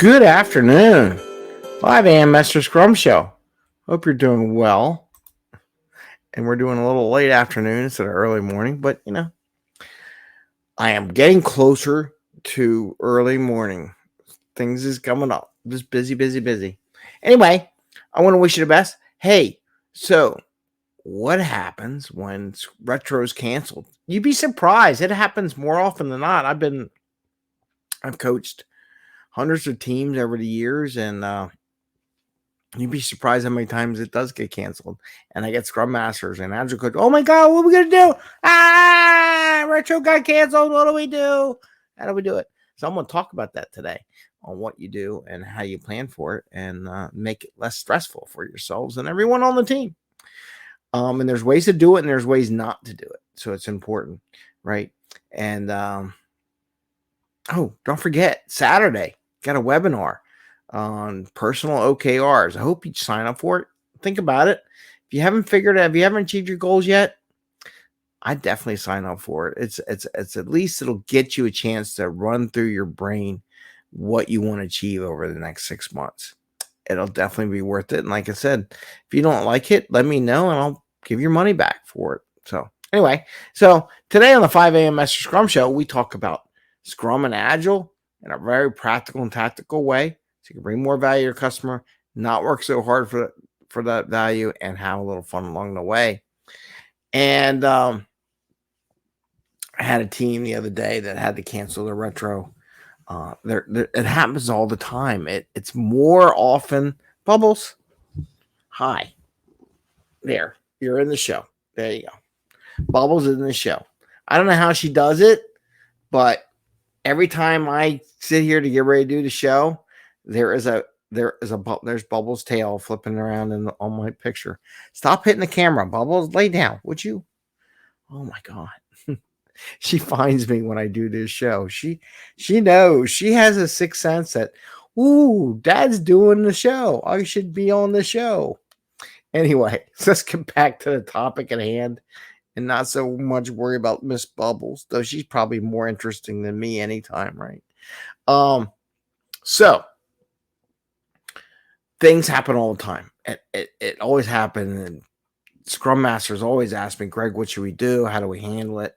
Good afternoon. 5 a.m. Mester Scrum Show. Hope you're doing well. And we're doing a little late afternoon instead of early morning, but I am getting closer to early morning. Things is coming up. Just busy. Anyway, I want to wish you the best. Hey, so what happens when retro's canceled? You'd be surprised. It happens more often than not. I've coached hundreds of teams over the years, and you'd be surprised how many times it does get canceled. And I get Scrum Masters and Agile Coach. Oh my God, what are we going to do? Retro got canceled. What do we do? How do we do it? So I'm going to talk about that today on what you do and how you plan for it and make it less stressful for yourselves and everyone on the team. And there's ways to do it and there's ways not to do it. So it's important, right? And don't forget, Saturday, got a webinar on personal OKRs. I hope you sign up for it. Think about it. If you haven't achieved your goals yet, I definitely sign up for it. It's at least it'll get you a chance to run through your brain what you want to achieve over the next 6 months. It'll definitely be worth it. And like I said, if you don't like it, let me know and I'll give your money back for it. So anyway, today on the 5 a.m. Mester Scrum Show, we talk about Scrum and Agile in a very practical and tactical way. So you can bring more value to your customer, not work so hard for that value, and have a little fun along the way. And I had a team the other day that had to cancel their retro. It happens all the time. It's more often. Bubbles, hi. There, you're in the show. There you go. Bubbles is in the show. I don't know how she does it, but every time I sit here to get ready to do the show, there's Bubbles' tail flipping around on my picture. Stop hitting the camera, Bubbles. Lay down, would you? Oh my God. She finds me when I do this show. She knows. She has a sixth sense that, Dad's doing the show. I should be on the show. Anyway, let's get back to the topic at hand and not so much worry about Miss Bubbles, though she's probably more interesting than me anytime, right? So things happen all the time. It always happens, and Scrum Masters always ask me, Greg, what should we do? How do we handle it?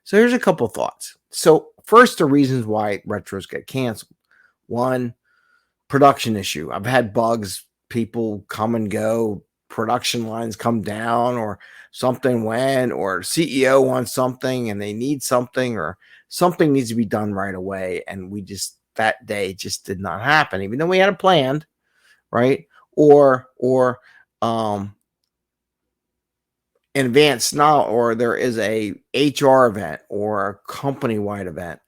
So here's a couple thoughts. So first, the reasons why retros get canceled. One, production issue. I've had bugs, people come and go, production lines come down, or something went, or CEO wants something and they need something, or something needs to be done right away. And that day just did not happen, even though we had it planned, right? Or in advance now, or there is a HR event or a company-wide event,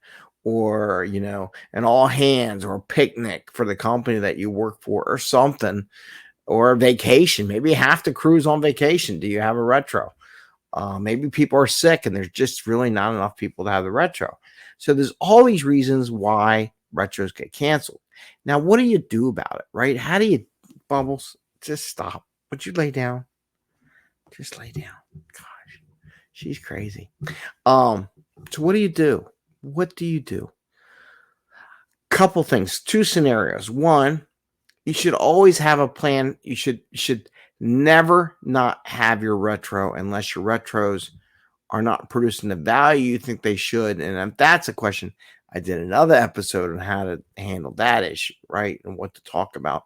or an all hands or a picnic for the company that you work for, or something, or a vacation. Maybe half the crew's on vacation. Do you have a retro? Maybe people are sick and there's just really not enough people to have the retro. So there's all these reasons why retros get canceled. Now, what do you do about it, right? How do you, Bubbles, just stop. Would you lay down? Just lay down. Gosh, she's crazy. So what do you do? What do you do? Couple things, two scenarios. One, you should always have a plan. You should never not have your retro unless your retros are not producing the value you think they should. And if that's a question, I did another episode on how to handle that issue, right? And what to talk about.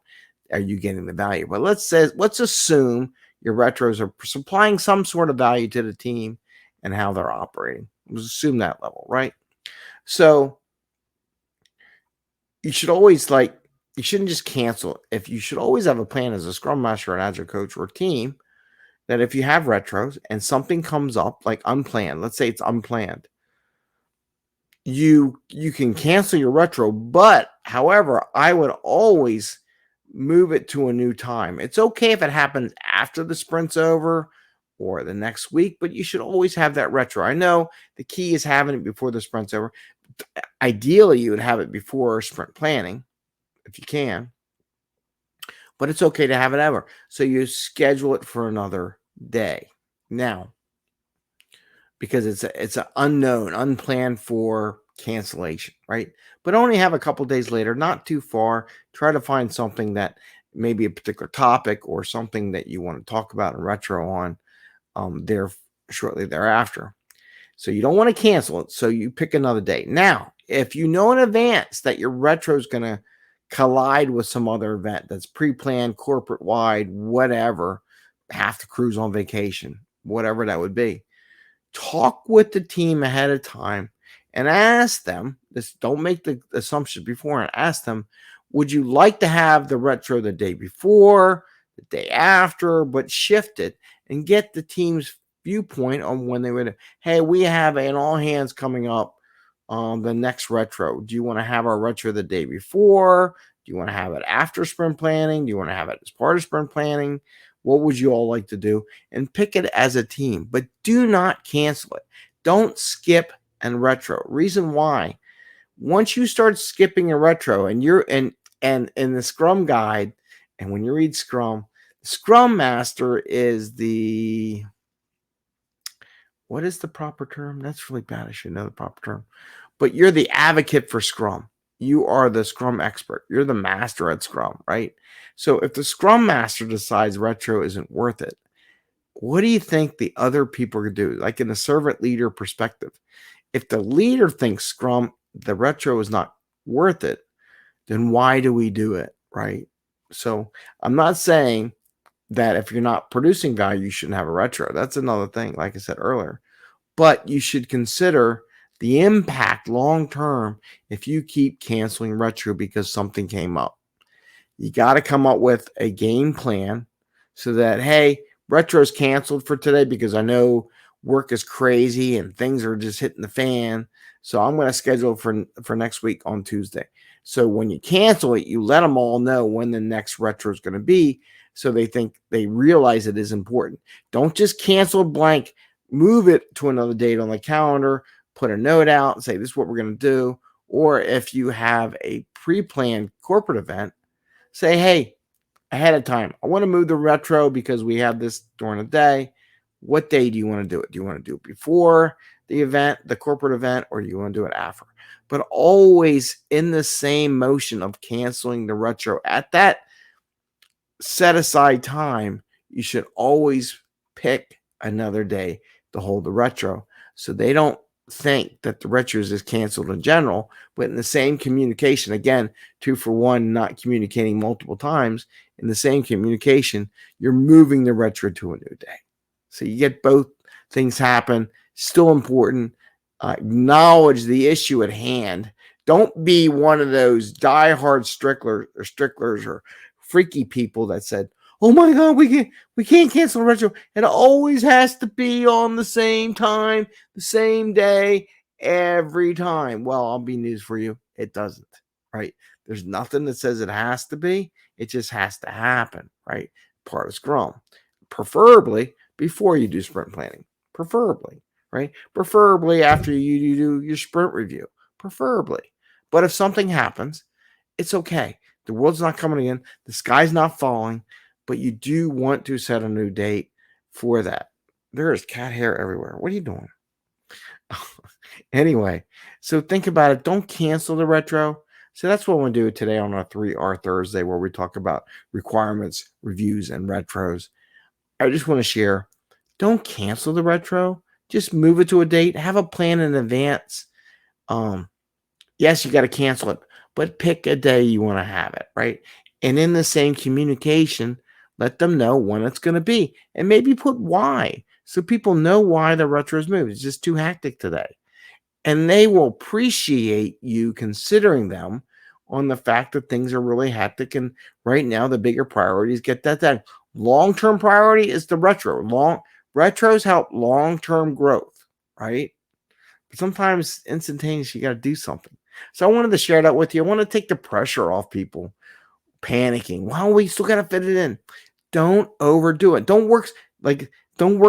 Are you getting the value? But let's assume your retros are supplying some sort of value to the team and how they're operating. Let's assume that level, right? So you should always you shouldn't just cancel it. You should always have a plan as a Scrum Master, an Agile Coach, or team, that if you have retros and something comes up like unplanned, let's say it's unplanned, you can cancel your retro. But however, I would always move it to a new time. It's okay if it happens after the sprint's over or the next week, but you should always have that retro. I know the key is having it before the sprint's over. Ideally, you would have it before sprint planning if you can, but it's okay to have it ever. So you schedule it for another day. Now, because it's an unknown, unplanned for cancellation, right? But only have a couple days later, not too far. Try to find something that maybe a particular topic or something that you want to talk about in retro on there shortly thereafter. So you don't want to cancel it. So you pick another date. Now, if you know in advance that your retro is going to collide with some other event that's pre-planned, corporate wide, whatever, have to cruise on vacation, whatever that would be, talk with the team ahead of time and ask them this. Don't make the assumptions before and ask them, would you like to have the retro the day before, the day after, but shift it and get the team's viewpoint on when they would. Hey, we have an all hands coming up on the next retro. Do you want to have our retro the day before? Do you want to have it after sprint planning? Do you want to have it as part of sprint planning? What would you all like to do? And pick it as a team, but do not cancel it. Don't skip and retro. Reason why: once you start skipping a retro, and you're and in the Scrum guide, and when you read Scrum, Scrum Master is the, what is the proper term? That's really bad. I should know the proper term. But you're the advocate for Scrum. You are the Scrum expert. You're the master at Scrum, right? So if the Scrum Master decides retro isn't worth it, what do you think the other people are going to do? Like in a servant leader perspective, if the leader thinks Scrum, the retro is not worth it, then why do we do it, right? So I'm not saying that if you're not producing value, you shouldn't have a retro. That's another thing, like I said earlier. But you should consider the impact long term if you keep canceling retro because something came up. You got to come up with a game plan so that, hey, retro's canceled for today because I know work is crazy and things are just hitting the fan. So I'm going to schedule for next week on Tuesday. So when you cancel it, you let them all know when the next retro is going to be, so they realize it is important. Don't just cancel blank, move it to another date on the calendar, put a note out and say, this is what we're going to do. Or if you have a pre-planned corporate event, say, hey, ahead of time, I want to move the retro because we have this during the day. What day do you want to do it? Do you want to do it before the event, the corporate event, or do you want to do it after? But always in the same motion of canceling the retro at that set aside time, you should always pick another day to hold the retro, so they don't think that the retros is canceled in general. But in the same communication, again, 2 for 1, not communicating multiple times, in the same communication, you're moving the retro to a new day. So you get both things happen. Still important. Acknowledge the issue at hand. Don't be one of those diehard stricklers or freaky people that said, oh my God, we can't cancel retro. It always has to be on the same time, the same day, every time. Well, I'll be news for you. It doesn't, right? There's nothing that says it has to be. It just has to happen, right? Part of Scrum. Preferably before you do sprint planning. Preferably, right? Preferably after you do your sprint review. Preferably. But if something happens, it's okay. The world's not coming in. The sky's not falling. But you do want to set a new date for that. There is cat hair everywhere. What are you doing? Anyway, so think about it. Don't cancel the retro. So that's what we'll do today on our 3R Thursday, where we talk about requirements, reviews, and retros. I just want to share, don't cancel the retro. Just move it to a date. Have a plan in advance. Yes, you got to cancel it, but pick a day you want to have it, right? And in the same communication, let them know when it's going to be, and maybe put why, so people know why the retro is moved. It's just too hectic today. And they will appreciate you considering them on the fact that things are really hectic. And right now, the bigger priorities get that done. Long-term priority is the retro. Retros help long-term growth, right? But sometimes instantaneous, you got to do something. So I wanted to share that with you. I want to take the pressure off people panicking. Well, we still got to fit it in. Don't overdo it. Don't work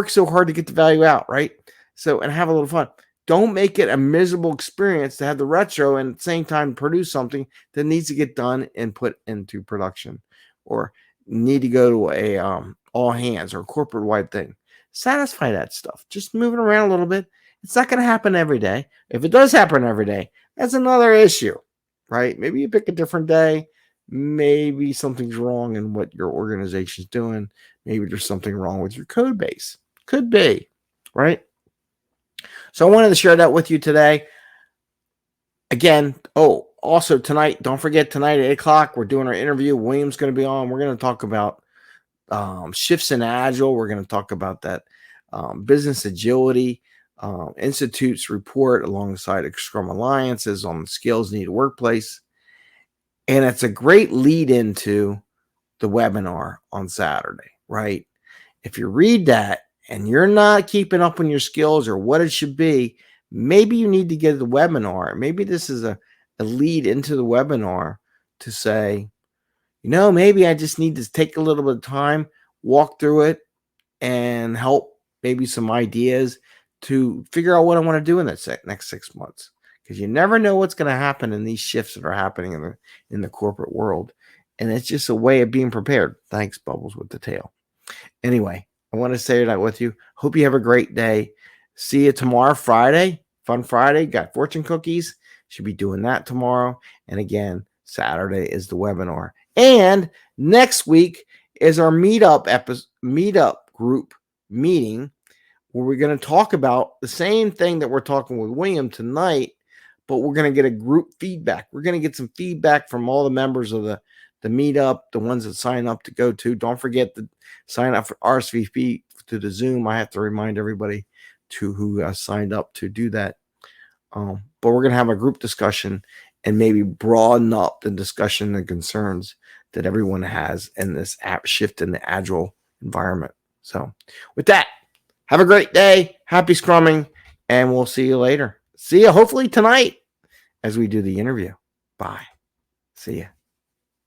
so hard to get the value out, right? So, and have a little fun. Don't make it a miserable experience to have the retro and at the same time produce something that needs to get done and put into production, or need to go to a all hands or corporate wide thing. Satisfy that stuff. Just move it around a little bit. It's not going to happen every day. If it does happen every day, That's another issue, right? Maybe you pick a different day. Maybe something's wrong in what your organization's doing. Maybe there's something wrong with your code base. Could be, right? So I wanted to share that with you today. Again, also tonight, don't forget tonight at 8 o'clock, we're doing our interview. William's going to be on. We're going to talk about shifts in agile. We're going to talk about that business agility institute's report alongside Scrum Alliances on skills needed workplace. And it's a great lead into the webinar on Saturday, right? If you read that and you're not keeping up on your skills or what it should be, maybe you need to get the webinar. Maybe this is a lead into the webinar to say, maybe I just need to take a little bit of time, walk through it, and help maybe some ideas to figure out what I want to do in that next 6 months. Because you never know what's going to happen in these shifts that are happening in the corporate world. And it's just a way of being prepared. Thanks, Bubbles with the tail. Anyway, I want to say that with you. Hope you have a great day. See you tomorrow, Friday. Fun Friday. Got fortune cookies. Should be doing that tomorrow. And again, Saturday is the webinar. And next week is our meetup group meeting where we're going to talk about the same thing that we're talking with William tonight, but we're going to get a group feedback. We're going to get some feedback from all the members of the meetup, the ones that sign up to go to. Don't forget to sign up for RSVP to the Zoom. I have to remind everybody who signed up to do that. But we're going to have a group discussion and maybe broaden up the discussion and concerns that everyone has in this shift in the agile environment. So with that, have a great day. Happy Scrumming, and we'll see you later. See you hopefully tonight as we do the interview. Bye. See ya.